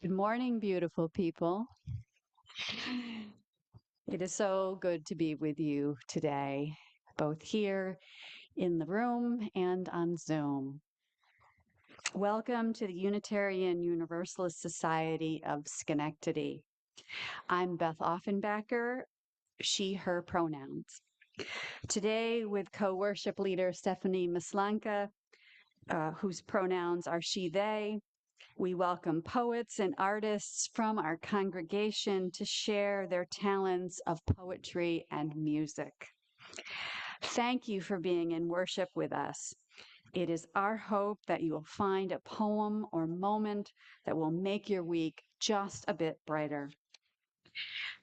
Good morning, beautiful people. It is so good to be with you today, both here in the room and on Zoom. Welcome to the Unitarian Universalist Society of Schenectady. I'm Beth Offenbacker, she, her pronouns. Today, with co-worship leader Stephanie Maslanka, whose pronouns are she, they, we welcome poets and artists from our congregation to share their talents of poetry and music. Thank you for being in worship with us. It is our hope that you will find a poem or moment that will make your week just a bit brighter.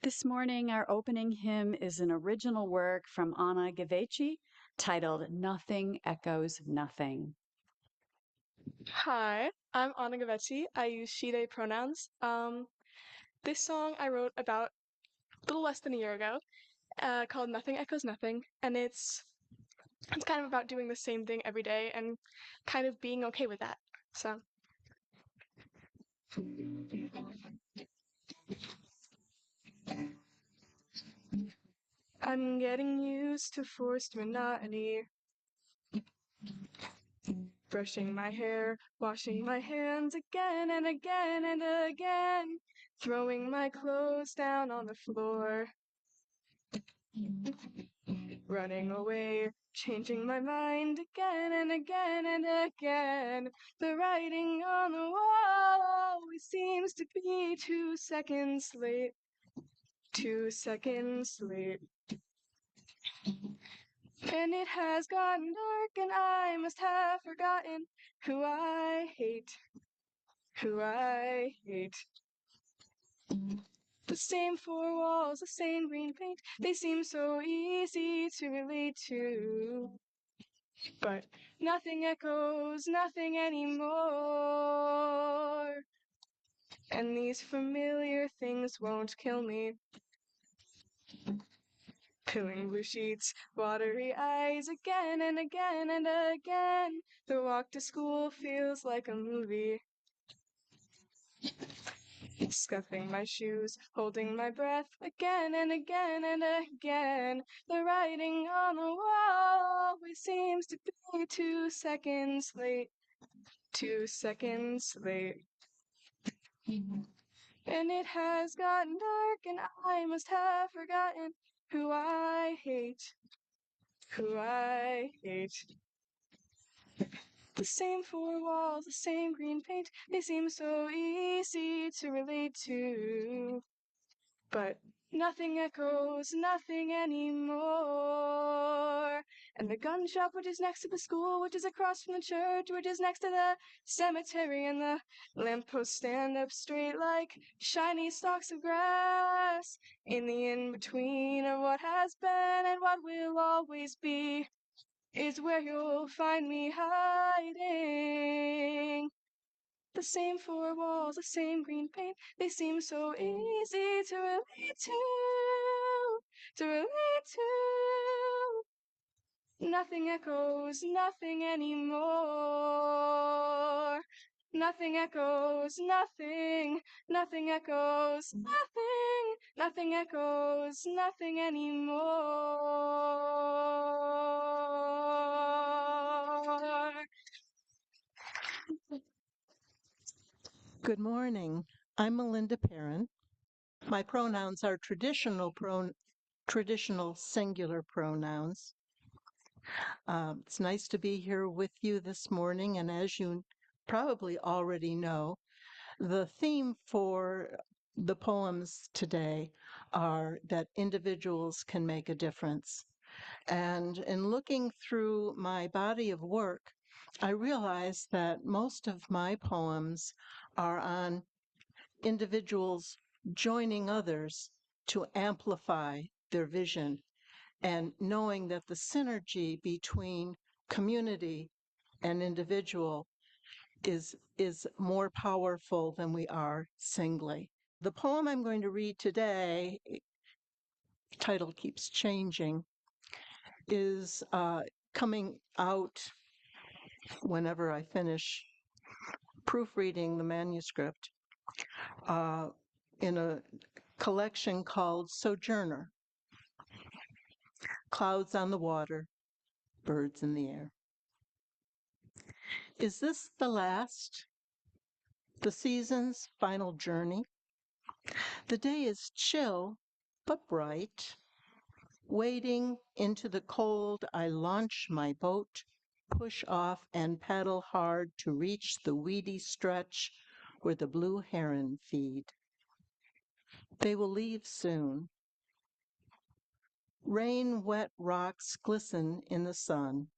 This morning, our opening hymn is an original work from Geveci titled Nothing Echoes Nothing. Hi, I'm Anna Geveci. I use she, they pronouns. This song I wrote about a little less than a year ago, called Nothing Echoes Nothing, and it's kind of about doing the same thing every day and kind of being okay with that. So, I'm getting used to forced monotony. Brushing my hair, washing my hands again and again and again, throwing my clothes down on the floor. Running away, changing my mind again and again and again. The writing on the wall always seems to be 2 seconds late. 2 seconds late. And it has gotten dark and I must have forgotten who I hate. Who I hate. The same four walls, the same green paint, they seem so easy to relate to. But nothing echoes, nothing anymore. And these familiar things won't kill me. Peeling blue sheets, watery eyes again and again and again. The walk to school feels like a movie. Scuffing my shoes, holding my breath again and again and again. The writing on the wall always seems to be 2 seconds late. 2 seconds late. And it has gotten dark and I must have forgotten who I hate. Who I hate. The same four walls, the same green paint, they seem so easy to relate to. But nothing echoes, nothing anymore. And the gun shop, which is next to the school, which is across from the church, which is next to the cemetery, and the lampposts stand up straight like shiny stalks of grass. In the in-between of what has been and what will always be is where you'll find me hiding. The same four walls, the same green paint, they seem so easy to relate to relate to. Nothing echoes, nothing anymore. Nothing echoes, nothing, nothing echoes, nothing, nothing echoes, nothing anymore. Good morning. I'm Melinda Perrin. My pronouns are traditional singular pronouns. It's nice to be here with you this morning, and as you probably already know, the theme for the poems today are that individuals can make a difference. And in looking through my body of work, I realized that most of my poems are on individuals joining others to amplify their vision and knowing that the synergy between community and individual is more powerful than we are singly. The poem I'm going to read today, title keeps changing, is coming out whenever I finish proofreading the manuscript. uh, in a collection called Sojourner, Clouds on the Water, Birds in the Air. Is this the last? The season's final journey? The day is chill, but bright. Wading into the cold, I launch my boat, push off and paddle hard to reach the weedy stretch where the blue heron feed. They will leave soon. Rain-wet rocks glisten in the sun,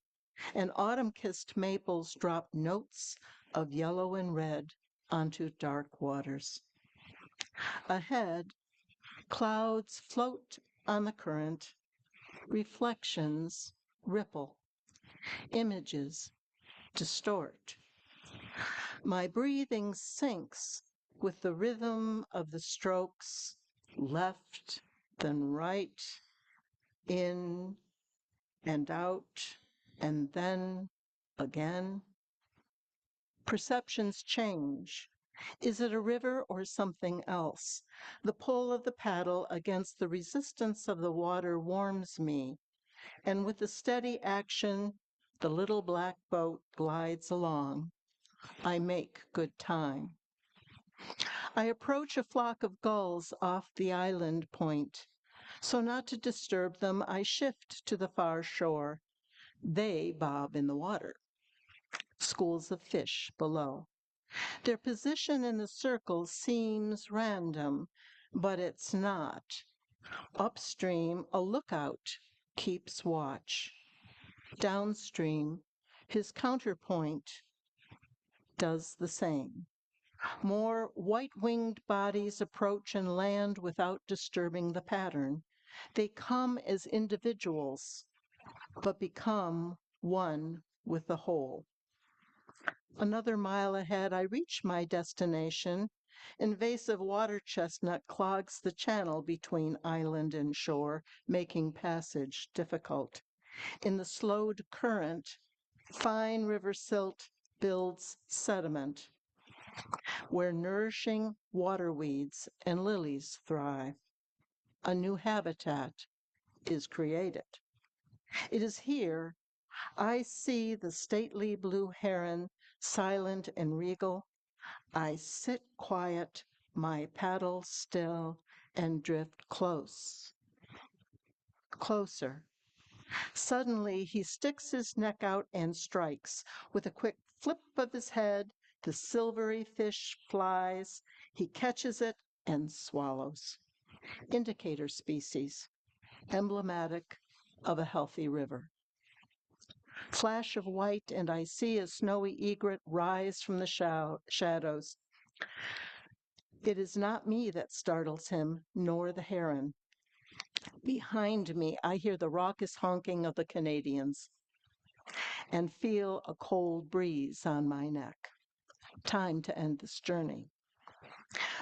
and autumn-kissed maples drop notes of yellow and red onto dark waters. Ahead, clouds float on the current, reflections ripple, images distort. My breathing syncs with the rhythm of the strokes, left, then right, in and out, and then again. Perceptions change. Is it a river or something else? The pull of the paddle against the resistance of the water warms me, and with the steady action, the little black boat glides along. I make good time. I approach a flock of gulls off the island point. So not to disturb them, I shift to the far shore. They bob in the water. Schools of fish below. Their position in the circle seems random, but it's not. Upstream, a lookout keeps watch. Downstream, his counterpoint does the same. More white-winged bodies approach and land without disturbing the pattern. They come as individuals, but become one with the whole. Another mile ahead, I reach my destination. Invasive water chestnut clogs the channel between island and shore, making passage difficult. In the slowed current, fine river silt builds sediment, where nourishing water weeds and lilies thrive. A new habitat is created. It is here I see the stately blue heron, silent and regal. I sit quiet, my paddle still, and drift closer. Suddenly, he sticks his neck out and strikes. With a quick flip of his head, the silvery fish flies. He catches it and swallows. Indicator species, emblematic of a healthy river. Flash of white, and I see a snowy egret rise from the shadows. It is not me that startles him, nor the heron. Behind me, I hear the raucous honking of the Canadians and feel a cold breeze on my neck. Time to end this journey.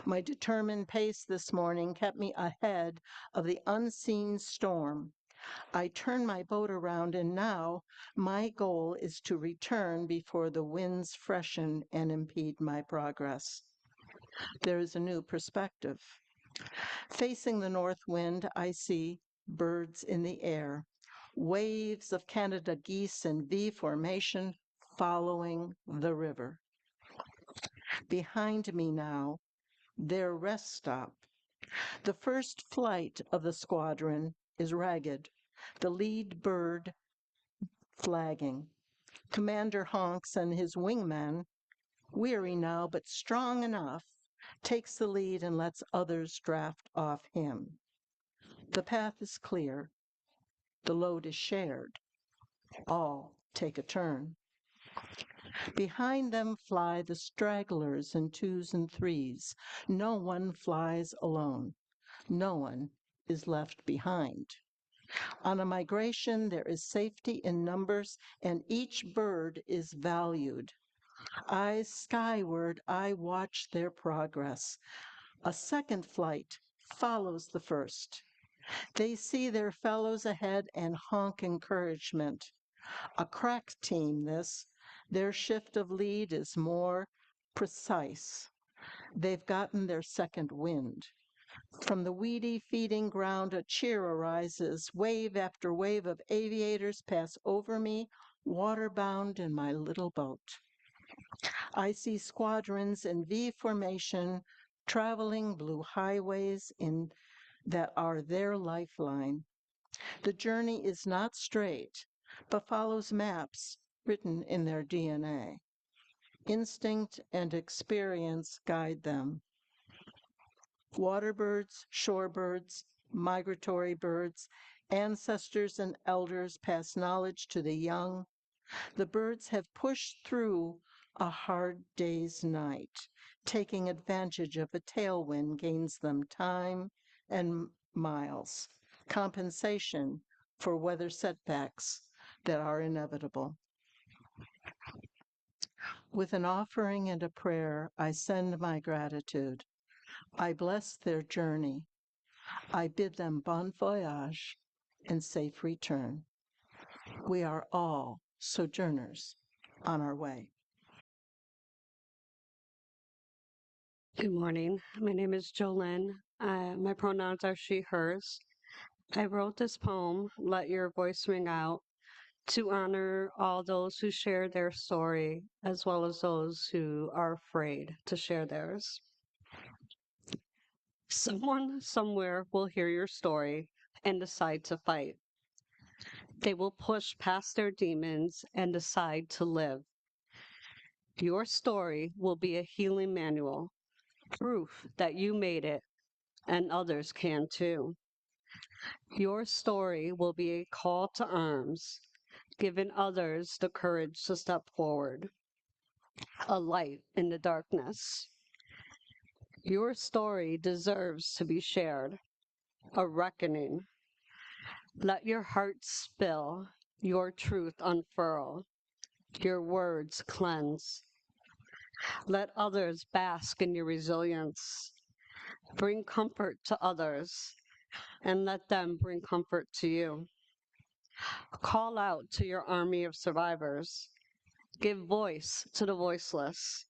My determined pace this morning kept me ahead of the unseen storm. I turn my boat around, and now my goal is to return before the winds freshen and impede my progress. There is a new perspective. Facing the north wind, I see birds in the air, waves of Canada geese in V formation following the river. Behind me now, their rest stop. The first flight of the squadron is ragged, the lead bird flagging. Commander honks, and his wingman, weary now but strong enough, takes the lead and lets others draft off him. The path is clear. The load is shared. All take a turn. Behind them fly the stragglers in twos and threes. No one flies alone. No one is left behind. On a migration, there is safety in numbers, and each bird is valued. Eyes skyward, I watch their progress. A second flight follows the first. They see their fellows ahead and honk encouragement. A crack team, this. Their shift of lead is more precise. They've gotten their second wind. From the weedy feeding ground, a cheer arises. Wave after wave of aviators pass over me, waterbound in my little boat. I see squadrons in V formation, traveling blue highways that are their lifeline. The journey is not straight, but follows maps written in their DNA. Instinct and experience guide them. Waterbirds, shorebirds, migratory birds, ancestors and elders pass knowledge to the young. The birds have pushed through a hard day's night. Taking advantage of a tailwind gains them time and miles, compensation for weather setbacks that are inevitable. With an offering and a prayer, I send my gratitude. I bless their journey. I bid them bon voyage and safe return. We are all sojourners on our way. Good morning. My name is JoLynn. My pronouns are she, hers. I wrote this poem, Let Your Voice Ring Out, to honor all those who share their story, as well as those who are afraid to share theirs. Someone somewhere will hear your story and decide to fight. They will push past their demons and decide to live. Your story will be a healing manual, proof that you made it and others can too. Your story will be a call to arms, giving others the courage to step forward, a light in the darkness. Your story deserves to be shared, a reckoning. Let your heart spill, your truth unfurl, your words cleanse. Let others bask in your resilience. Bring comfort to others, and let them bring comfort to you. Call out to your army of survivors. Give voice to the voiceless.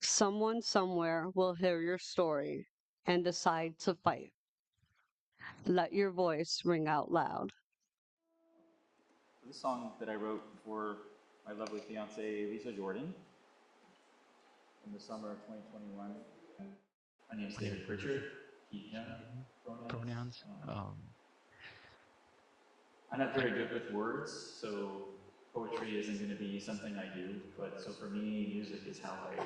Someone somewhere will hear your story and decide to fight. Let your voice ring out loud. This song that I wrote for my lovely fiancée, Lisa Jordan, in the summer of 2021. My name is David Pritchard, he, him, pronouns. I'm not very good with words, so poetry isn't going to be something I do, but so for me, music is how I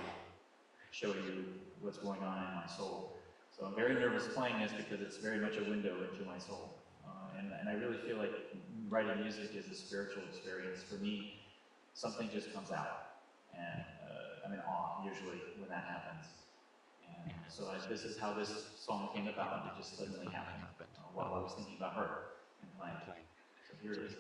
show you what's going on in my soul. So I'm very nervous playing this because it's very much a window into my soul. And I really feel like writing music is a spiritual experience. For me, something just comes out. And I'm in awe, usually, when that happens. And so this is how this song came about. It just suddenly happened while I was thinking about her and playing. So here it is.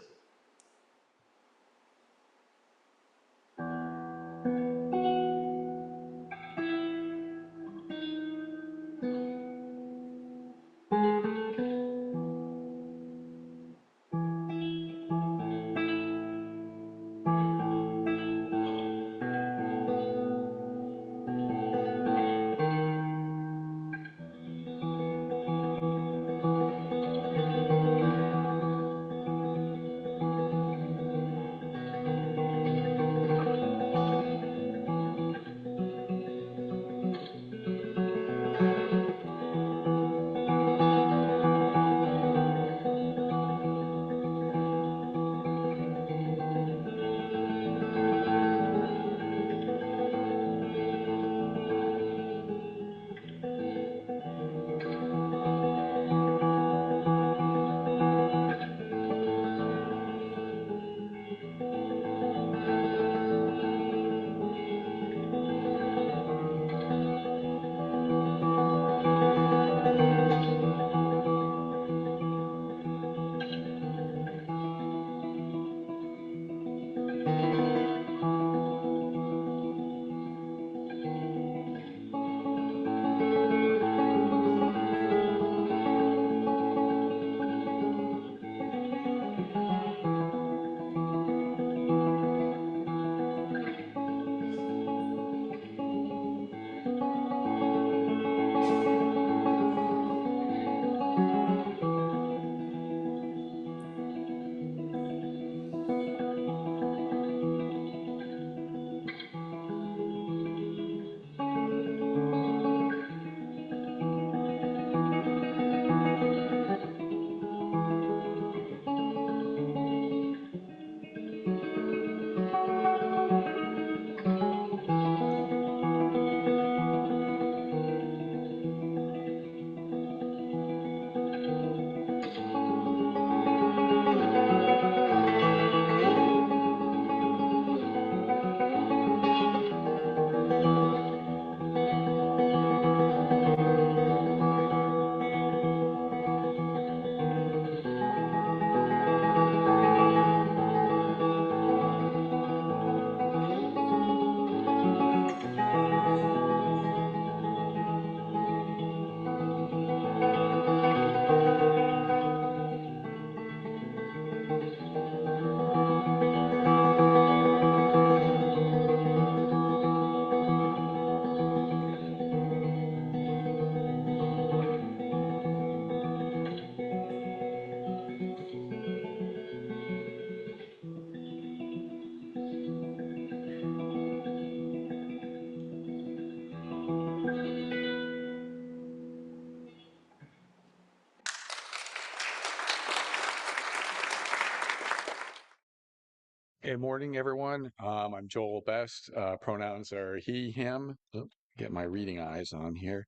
Good morning, everyone. I'm Joel Best. Pronouns are he, him. Oop, get my reading eyes on here.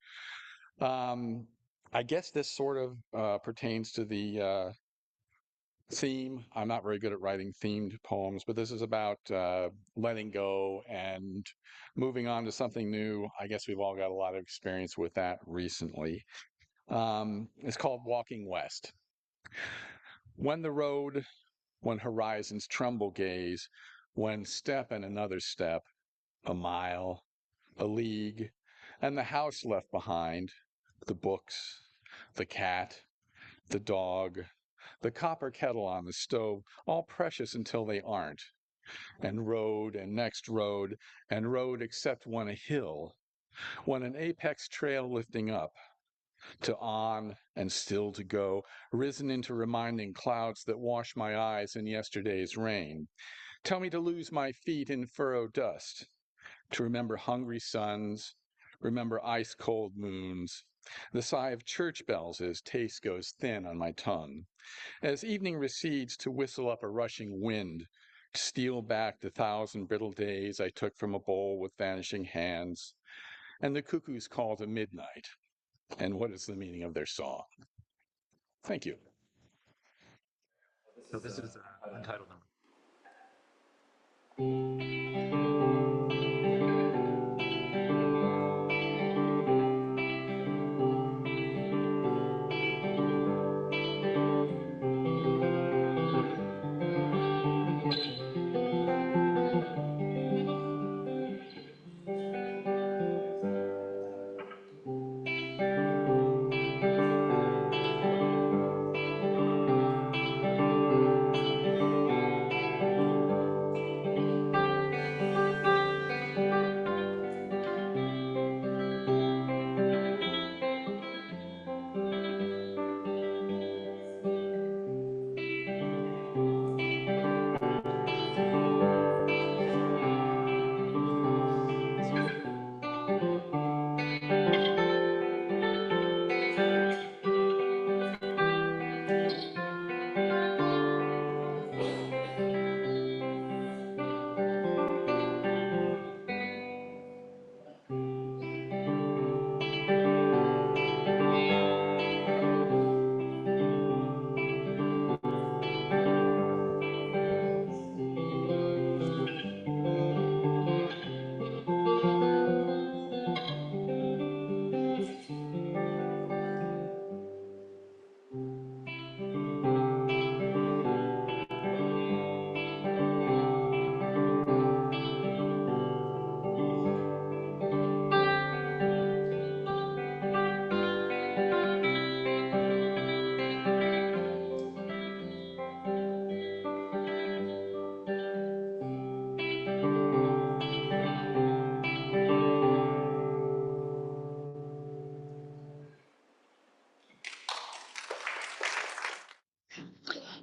I guess this sort of pertains to the theme. I'm not very good at writing themed poems, but this is about letting go and moving on to something new. I guess we've all got a lot of experience with that recently. It's called Walking West. When the road, when horizons tremble gaze, when step and another step, a mile, a league, and the house left behind, the books, the cat, the dog, the copper kettle on the stove, all precious until they aren't, and road and next road, and road except when a hill, when an apex trail lifting up, to on and still to go, risen into reminding clouds that wash my eyes in yesterday's rain. Tell me to lose my feet in furrowed dust, to remember hungry suns, remember ice-cold moons, the sigh of church bells as taste goes thin on my tongue. As evening recedes, to whistle up a rushing wind, to steal back the thousand brittle days I took from a bowl with vanishing hands, and the cuckoo's call to midnight. And what is the meaning of their song? Thank you. So this is untitled number.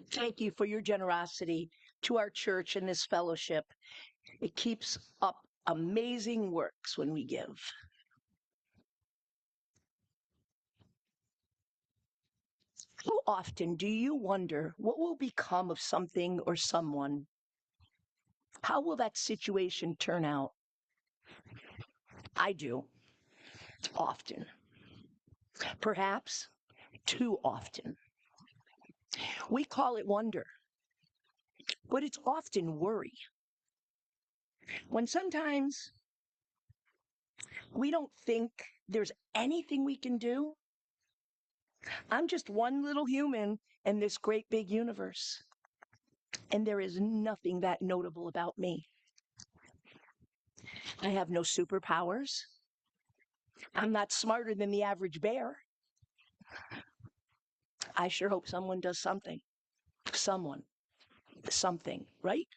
Thank you for your generosity to our church and this fellowship. It keeps up amazing works when we give. How often do you wonder what will become of something or someone? How will that situation turn out? I do, often. Perhaps too often. We call it wonder, but it's often worry. When sometimes we don't think there's anything we can do, I'm just one little human in this great big universe, and there is nothing that notable about me. I have no superpowers. I'm not smarter than the average bear. I sure hope someone does something. Someone, something, right?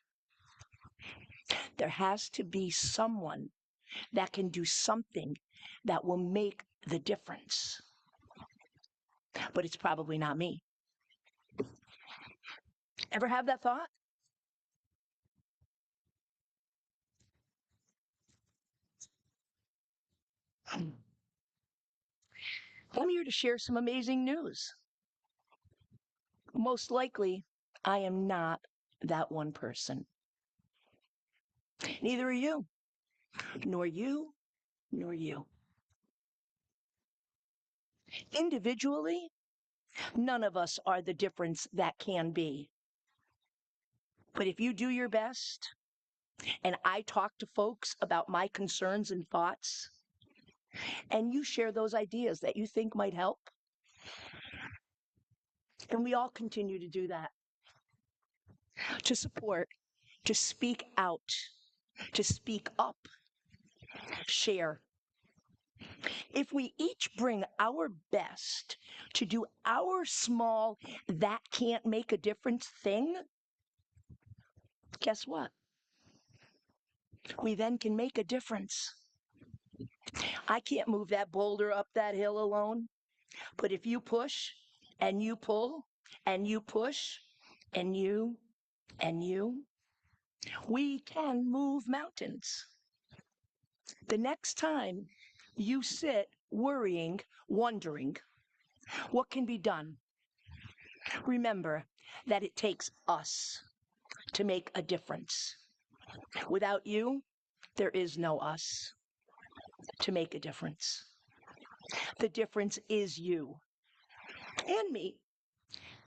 There has to be someone that can do something that will make the difference. But it's probably not me. Ever have that thought? I'm here to share some amazing news. Most likely, I am not that one person. Neither are you, nor you, nor you. Individually, none of us are the difference that can be. But if you do your best, and I talk to folks about my concerns and thoughts, and you share those ideas that you think might help, and we all continue to do that, to support, to speak out, to speak up, share. If we each bring our best to do our small, that can't make a difference thing, guess what? We then can make a difference. I can't move that boulder up that hill alone, but if you push and you pull and you push and you, we can move mountains. The next time you sit worrying, wondering what can be done, remember that it takes us to make a difference. Without you, there is no us to make a difference. The difference is you and me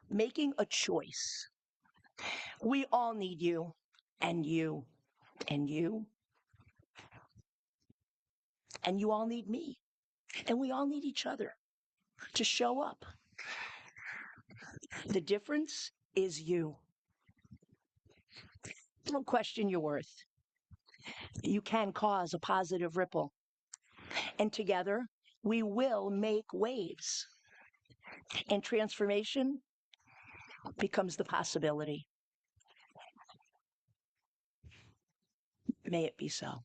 making a choice. We all need you, and you, and you, and you all need me, and we all need each other to show up. The difference is you. Don't question your worth. You can cause a positive ripple, and together we will make waves, and transformation becomes the possibility. May it be so.